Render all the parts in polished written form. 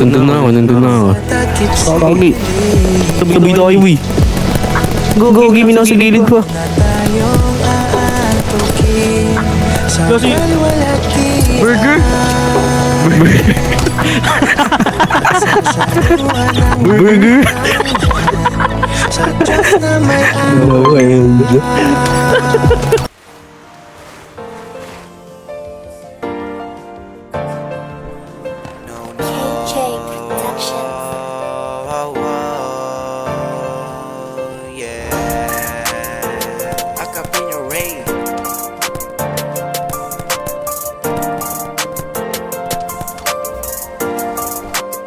Nandun na ako. Kagi. Tabi tayo, uy. Go, give na ako sa gilid pa. Kasi... Burger? Burger? Oo, ayun.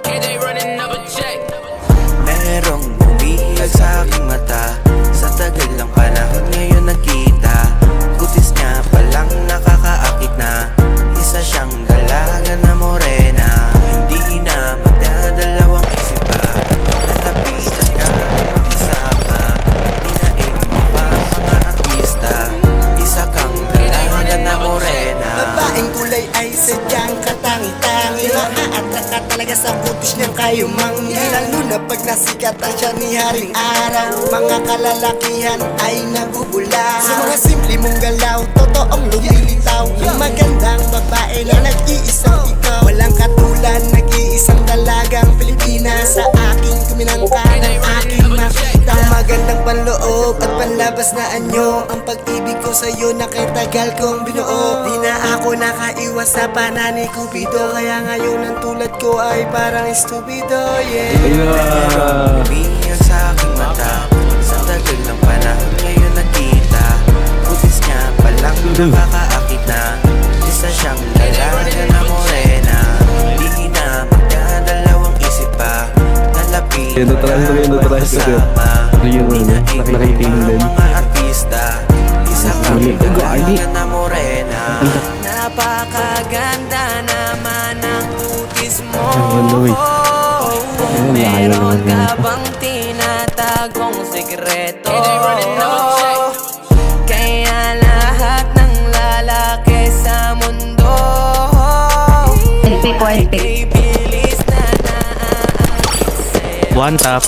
KJ Productions. Merong bumihag sa aking mata. Sa tagal ng panahon ngayon nakita. Kutis niya palang nakakaakit na. Isa siyang dalaga na morena. Hindi na magdadalawang isip pa. Natapitan ka makisama. Dinaig mo pa mga artista. Isa kang dalaga na morena. Babaeng kulay ay sadyang katangi-tangi. Maa-attract ka talaga sa kutis niyang kayumangi. Lalo na pag nasikatan siya ni Haring Araw. Mga kalalakihan ay nabubula sa mga simple mong galaw, totoong lumilitaw. Yung magandang babae na nag-iisang ikaw. Walang katulad, nag-iisang dalagang Pilipina. Sa aking kuminangka ng aking makita. Ang magandang panloob at panlabas na anyo. Ang pag-ibig ko sa'yo na kay tagal kong binuo. Di na ako nakaiwas sa panani Cupido. Kaya ngayon ang tulad ko ay parang estupido, yeah. Bumihag sa aking mata. Sa tagal ng panahon ngayon nakita. Kutis niya palang nakakaakit na. Isa siyang dalaga na morena. Di na magdadalawang isip pa. Nalapitan Yun, natras ko. Yun, nakaiting din. mga artista. Isa kang dalaga na morena. Napakaganda naman ang kutis mo. Meron ka bang tinatagong sekreto? Kaya lahat ng lalaki sa mundo ay bilis na One tap.